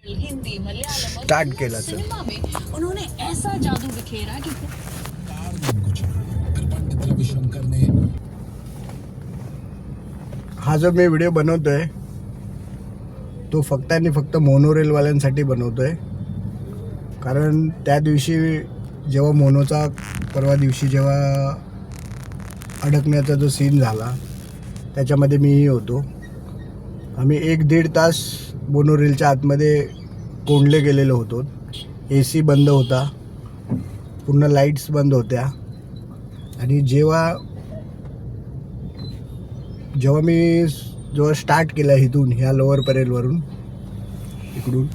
Hindi Malayalam start केला sir. Cinema में उन्होंने ऐसा जादू बिखेरा कि हा जो मी व्हिडिओ बनवतोय तो फक्त आणि फक्त मोनोरेलवाल्यांसाठी बनवतोय. कारण त्या दिवशी जेव्हा मोनोचा परवा दिवशी जेव्हा अडकण्याचा जो सीन झाला त्याच्यामध्ये मीही होतो. आम्ही 1-1.5 तास मोनोरेलच्या आतमध्ये कोंडले गेलेलो होतो. AC बंद होता, पूर्ण लाईट्स बंद होत्या. आणि जेव्हा मी स्टार्ट केला इथून ह्या लोअर परेलवरून इकडून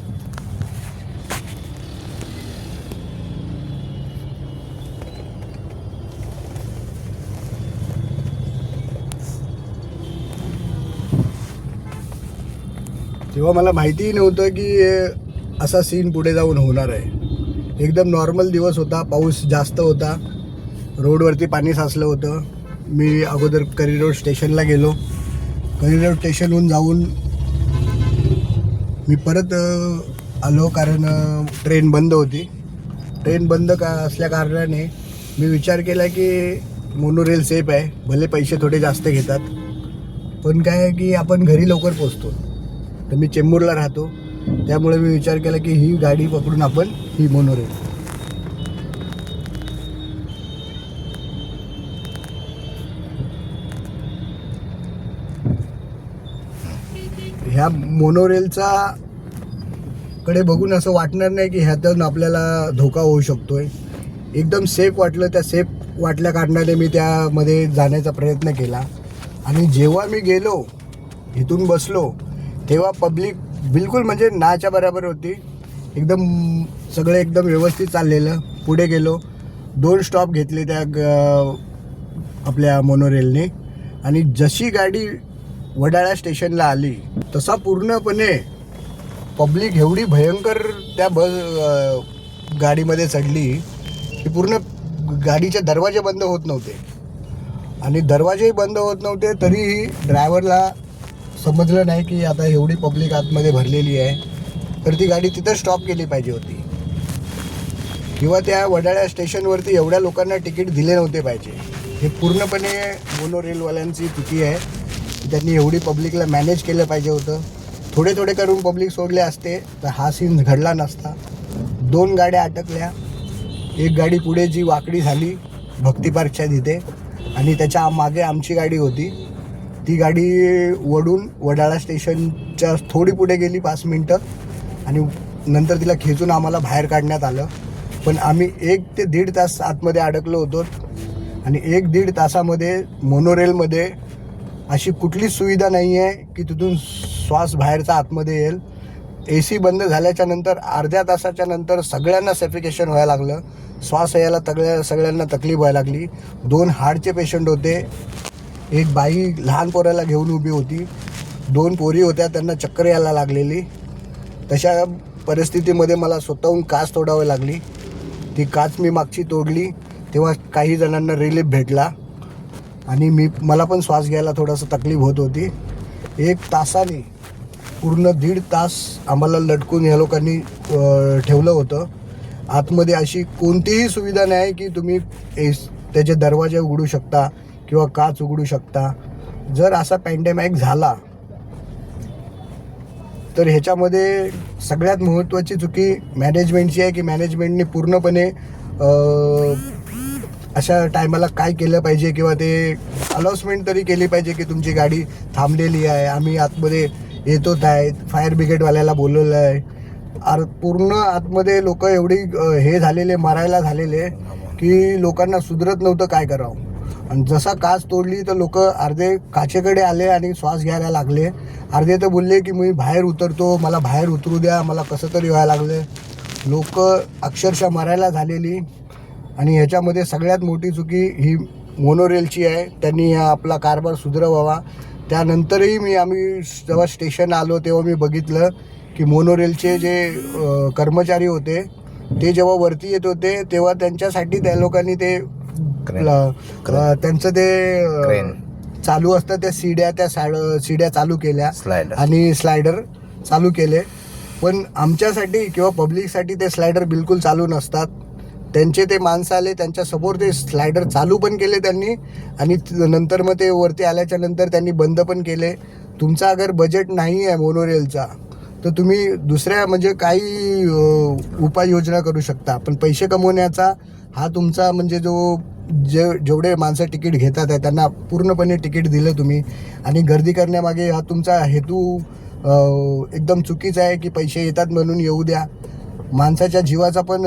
तेव्हा मला माहितीही नव्हतं की असा सीन पुढे जाऊन होणार आहे. एकदम नॉर्मल दिवस होता. पाऊस जास्त होता, रोडवरती पाणी साचलं होतं. मी अगोदर करी रोड स्टेशनला गेलो. करी रोड स्टेशनहून जाऊन मी परत आलो कारण ट्रेन बंद होती. ट्रेन बंद असल्या कारणाने मी विचार केला की मोनोरेल सेफ आहे, भले पैसे थोडे जास्त घेतात, पण काय आहे की आपण घरी लवकर पोचतो. तर मी चेंबूरला राहतो, त्यामुळे मी विचार केला की ही गाडी पकडून आपण ही मोनोरेल. ह्या मोनोरेलचा कडे बघून असं वाटणार नाही की ह्यातून आपल्याला धोका होऊ शकतोय. एकदम सेफ वाटलं. त्या सेफ वाटल्या कारणाने मी त्यामध्ये जाण्याचा प्रयत्न केला. आणि जेव्हा मी गेलो इथून बसलो तेव्हा पब्लिक बिलकुल म्हणजे नाच्या बरोबर होती. सगळं एकदम व्यवस्थित चाललेलं. पुढे गेलो, 2 स्टॉप घेतले त्या आपल्या मोनोरेलने. आणि जशी गाडी वडाळा स्टेशनला आली तसा पूर्णपणे पब्लिक एवढी भयंकर त्या गाडीमध्ये चढली की पूर्ण गाडीचे दरवाजे बंद होत नव्हते. आणि दरवाजेही बंद होत नव्हते तरीही ड्रायव्हरला समजलं नाही की आता एवढी पब्लिक आतमध्ये भरलेली आहे, तर ती गाडी तिथं स्टॉप केली पाहिजे होती. किंवा त्या वडाळा स्टेशनवरती एवढ्या लोकांना तिकीट दिले नव्हते पाहिजे. हे पूर्णपणे मोनोरेलवाल्यांची चुकी आहे. त्यांनी एवढी पब्लिकला मॅनेज केलं पाहिजे होतं. थोडे करून पब्लिक सोडले असते तर हा सीन घडला नसता. 2 गाड्या अटकल्या. एक गाडी पुढे जी वाकडी झाली भक्ती पार्कच्या तिथे, आणि त्याच्या मागे आमची गाडी होती. ती गाडी वडून वडाळा स्टेशनच्या थोडी पुढे गेली 5 मिनटं, आणि नंतर तिला खेचून आम्हाला बाहेर काढण्यात आलं. पण आम्ही 1 ते 1.5 तास आतमध्ये अडकलो होतो. आणि 1-1.5 तासामध्ये मोनोरेलमध्ये अशी कुठलीच सुविधा नाही आहे की तिथून श्वास बाहेरचा आतमध्ये येईल. AC बंद झाल्याच्या नंतर अर्ध्या तासाच्या नंतर सगळ्यांना सफिकेशन व्हायला लागलं. श्वास यायला सगळ्यांना तकलीफ व्हायला लागली. 2 हार्टचे पेशंट होते. एक बाई लहान पोराला घेऊन उभी होती. 2 पोरी होत्या, त्यांना चक्कर यायला लागलेली. तशा परिस्थितीमध्ये मला स्वतःहून काच तोडावी लागली. ती काच मी मागची तोडली तेव्हा काही जणांना रिलीफ भेटला. आणि मला पण श्वास घ्यायला थोडंसं तकलीफ होत होती. 1 तासाने पूर्ण 1.5 तास आम्हाला लटकून ह्या लोकांनी ठेवलं होतं. आतमध्ये अशी कोणतीही सुविधा नाही की तुम्ही त्याचे दरवाजे उघडू शकता किंवा काच उघडू शकता. जर असा पॅन्डेमिक झाला तर ह्याच्यामध्ये सगळ्यात महत्त्वाची चुकी मॅनेजमेंटची आहे की मॅनेजमेंटने पूर्णपणे अशा टायमाला काय केलं पाहिजे किंवा ते अनाउन्समेंट तरी केली पाहिजे की तुमची गाडी थांबलेली आहे, आम्ही आतमध्ये येतोच आहेत, फायर ब्रिगेडवाल्याला बोलवलं आहे. पूर्ण आतमध्ये लोक एवढी हे झालेले, मरायला झालेले की लोकांना सुधरत नव्हतं काय करावं. आणि जसा काच तोडली तर लोक अर्धे काचेकडे आले आणि श्वास घ्यायला लागले. अर्धे तर बोलले की मी बाहेर उतरतो, मला बाहेर उतरू द्या, मला कसं तरी व्हायला लागलं. लोक अक्षरशः मरायला झालेली. आणि ह्याच्यामध्ये सगळ्यात मोठी चुकी ही मोनोरेलची आहे. त्यांनी आपला कारभार सुधरवावा. त्यानंतरही आम्ही जेव्हा स्टेशन आलो तेव्हा मी बघितलं की मोनोरेलचे जे कर्मचारी होते ते जेव्हा वरती येत होते तेव्हा त्यांच्यासाठी त्या लोकांनी ते त्यांचं ते चालू असतं त्या शिड्या चालू केल्या आणि स्लायडर चालू केले. पण आमच्यासाठी किंवा पब्लिकसाठी ते स्लायडर बिलकुल चालू नसतात. त्यांचे ते माणसं आले, त्यांच्यासमोर ते स्लायडर चालू पण केले त्यांनी आणि नंतर मग ते वरती आल्याच्या नंतर त्यांनी बंद पण केले. तुमचा अगर बजेट नाही आहे मोनोरेलचा तर तुम्ही दुसऱ्या म्हणजे काही उपाययोजना करू शकता. पण पैसे कमवण्याचा हा तुमचा म्हणजे जेवढे माणसं तिकीट घेतात आहे त्यांना पूर्णपणे तिकीट दिलं तुम्ही आणि गर्दी करण्यामागे हा तुमचा हेतू एकदम चुकीचा आहे की पैसे येतात म्हणून येऊ द्या. माणसाच्या जीवाचा पण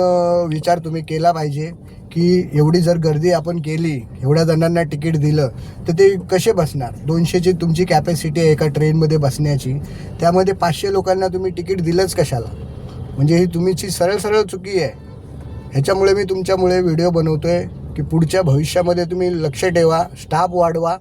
विचार तुम्ही केला पाहिजे की एवढी जर गर्दी आपण केली, एवढ्या जणांना तिकीट दिलं तर ते कसे बसणार. 200ची तुमची कॅपॅसिटी आहे एका ट्रेनमध्ये बसण्याची, त्यामध्ये 500 लोकांना तुम्ही तिकीट दिलंच कशाला. म्हणजे ही तुमची सरळ चुकी आहे. ह्याच्यामुळे मी तुमच्यामुळे व्हिडिओ बनवतो आहे की पुढच्या भविष्यामध्ये तुम्ही लक्ष ठेवा, स्टाफ वाढवा.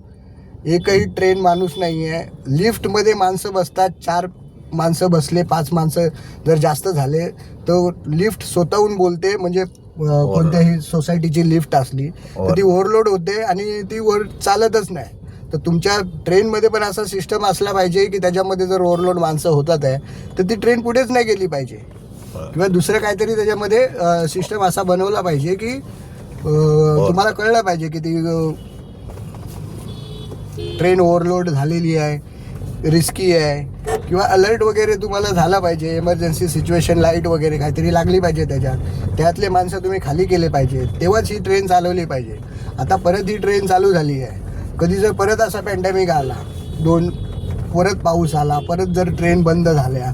एकही ट्रेन माणूस नाही आहे. लिफ्टमध्ये माणसं बसतात, 4 माणसं बसले, 5 माणसं जर जास्त झाले तर लिफ्ट स्वतःहून बोलते. म्हणजे कोणत्याही सोसायटीची लिफ्ट असली तर ती ओव्हरलोड होते आणि ती चालतच नाही. तर तुमच्या ट्रेनमध्ये पण असा सिस्टम असला पाहिजे की त्याच्यामध्ये जर ओव्हरलोड माणसं होतात आहे तर ती ट्रेन पुढेच नाही गेली पाहिजे किंवा दुसरं काहीतरी त्याच्यामध्ये सिस्टम असा बनवला पाहिजे की तुम्हाला कळलं पाहिजे की ती ट्रेन ओव्हरलोड झालेली आहे, रिस्की आहे किंवा अलर्ट वगैरे तुम्हाला झाला पाहिजे. इमर्जन्सी सिच्युएशन लाईट वगैरे काहीतरी लागली पाहिजे त्यातले माणसं तुम्ही खाली केले पाहिजे, तेव्हाच ही ट्रेन चालवली पाहिजे. आता परत ही ट्रेन चालू झाली आहे. कधी जर परत असा पॅन्डेमिक आला, परत पाऊस आला, परत जर ट्रेन बंद झाल्या,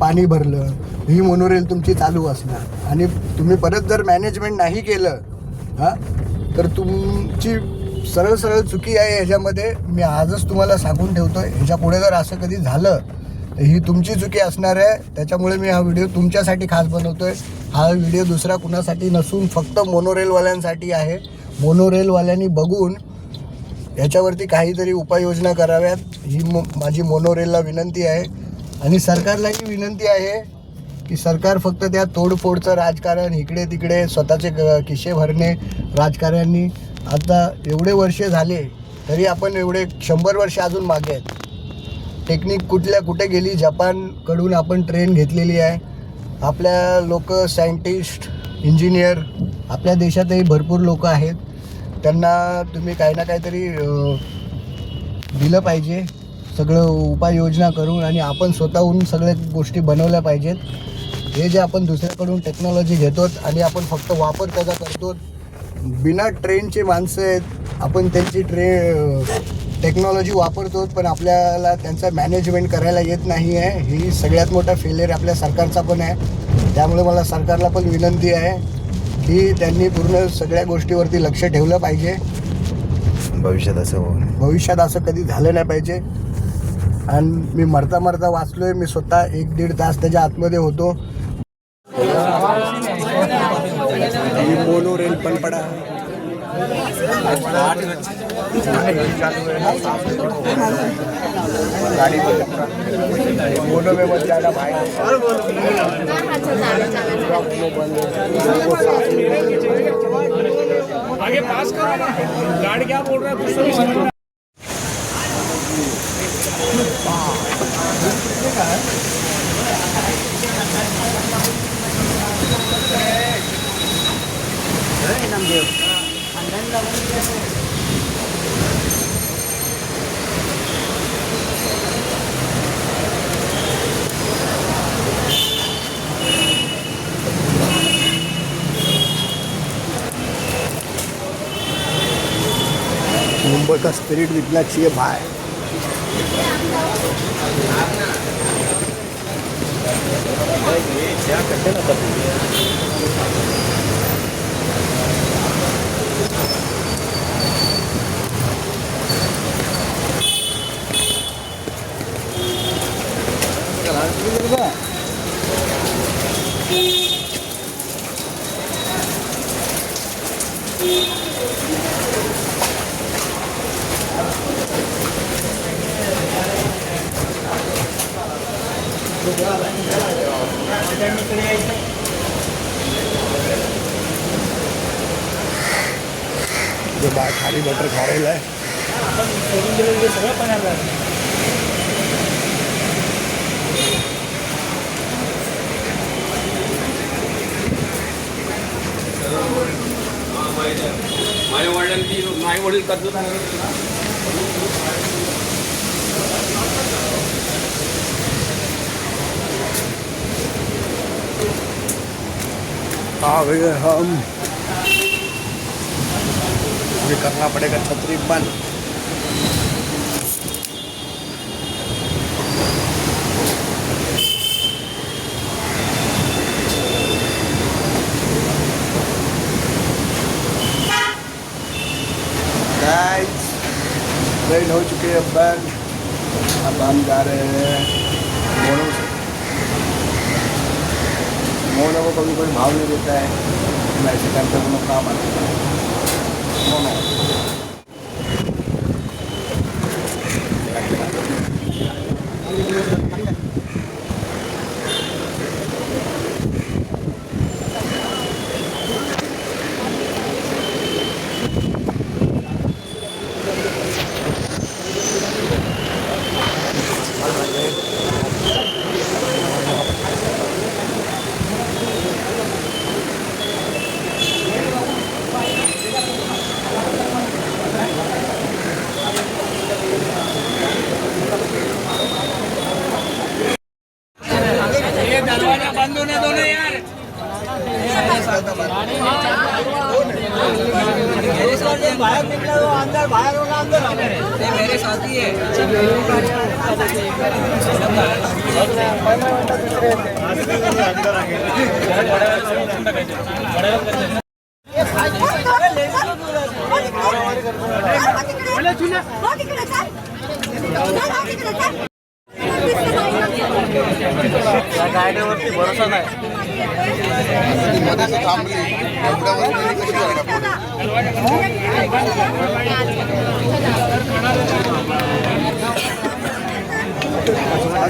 पाणी भरलं, ही मोनोरेल तुमची चालू असणार आणि तुम्ही परत जर मॅनेजमेंट नाही केलं तर तुमची सरळ चुकी आहे. ह्याच्यामध्ये मी आजच तुम्हाला सांगून ठेवतोय, ह्याच्या पुढे जर असं कधी झालं तर ही तुमची चुकी असणार आहे. त्याच्यामुळे मी हा व्हिडिओ तुमच्यासाठी खास बनवतोय. हा व्हिडिओ दुसरा कुणासाठी नसून फक्त मोनोरेलवाल्यांसाठी आहे. मोनोरेलवाल्यांनी बघून ह्याच्यावरती काहीतरी उपाययोजना कराव्यात ही माझी मोनोरेलला विनंती आहे. आणि सरकारलाही विनंती आहे की सरकार फक्त त्या तोडफोडचं राजकारण, इकडे तिकडे स्वतःचे खिसे भरणे राजकारण्यांनी, आता एवढे वर्षे झाले तरी आपण एवढे 100 वर्ष अजून मागे आहेत. टेक्निक कुठे गेली. जपानकडून आपण ट्रेन घेतलेली आहे. आपल्या लोक सायंटिस्ट, इंजिनियर आपल्या देशातही भरपूर लोक आहेत. त्यांना तुम्ही काही ना काहीतरी दिलं पाहिजे सगळं उपाययोजना करून आणि आपण स्वतःहून सगळ्या गोष्टी बनवल्या पाहिजेत. हे जे आपण दुसऱ्याकडून टेक्नॉलॉजी घेतो आणि आपण फक्त वापर त्याचा करतो, बिना ट्रेनचे माणसं आहेत, आपण त्यांची टेक्नॉलॉजी वापरतो पण आपल्याला त्यांचं मॅनेजमेंट करायला येत नाही आहे. ही सगळ्यात मोठा फेलियर आपल्या सरकारचा पण आहे. त्यामुळे मला सरकारला पण विनंती आहे की त्यांनी पूर्ण सगळ्या गोष्टीवरती लक्ष ठेवलं पाहिजे. भविष्यात असं कधी झालं नाही पाहिजे. आणि मी मरता वाचलोय. मी स्वतः 1-1.5 तास त्याच्या आतमध्ये होतो. मोनोरेल पनपड़ा गाड़ी मोनो में मत जाना भाई. आगे पास करो ना, गाड़ी क्या बोल रहा है कुछ भी समझ. मुंबई का स्पिरिट दिखना चाहिए भाई. क्या करते ना जो बाहर खाली बटर खा रहा है. सगळं पाण्याला नाही वडील कर्ज हम अभी करना पड़ेगा छतरी बंद। गाइस ट्रेन हो चुकी है बंद। अब हम जा रहे हैं मोनो से। मोनो को कभी कोई भाव नहीं देता है, मैं ऐसे करते कोनो काम आता है मोनो। दरवाजा बंद होने दो ना यार। बाहर निकला वो अंदर, बाहर होगा अंदर। ये मेरे साथी है। गाड्यावरती भरोसा नाही।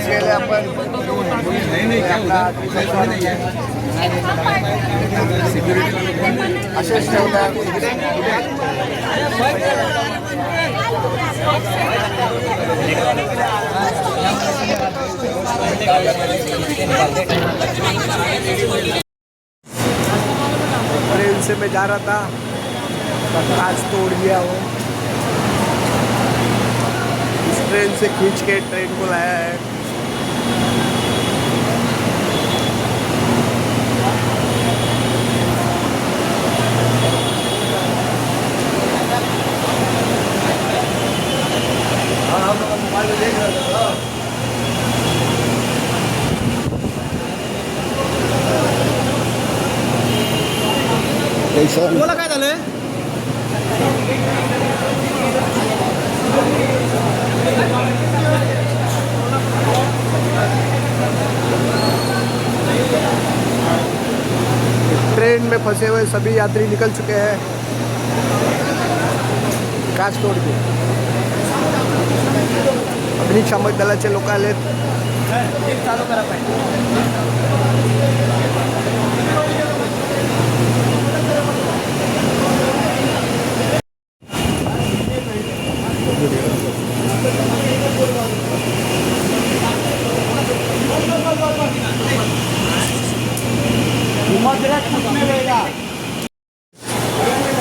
गेले आपण असेच ठेवतात। ट्रेन से मैं जा रहा था, कांच तोड़ दिया वो। इस ट्रेन से खींच के ट्रेन को लाया है। बोला काय झालं? ट्रेन में फंसे हुए सभी यात्री निकल चुके हैं काच तोड़ के। अग्निशामक दलाचे लोक आलेत। चालू करा पाहिजे।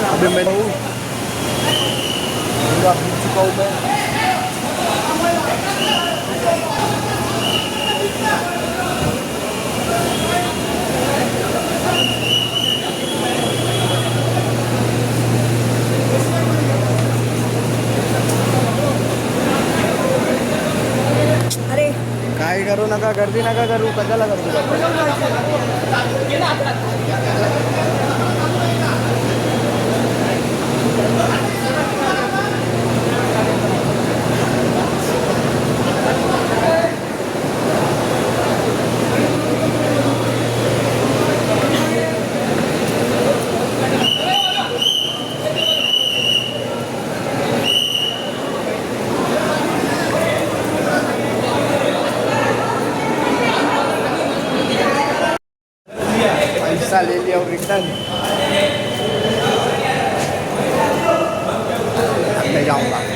अभी मैं पूरा भूल चुका हूँ मैं। काय करू नका, गर्दी नका करू, कशाला गर्दी पैसा ले लिया और रिटर्न मैं जाऊँगा।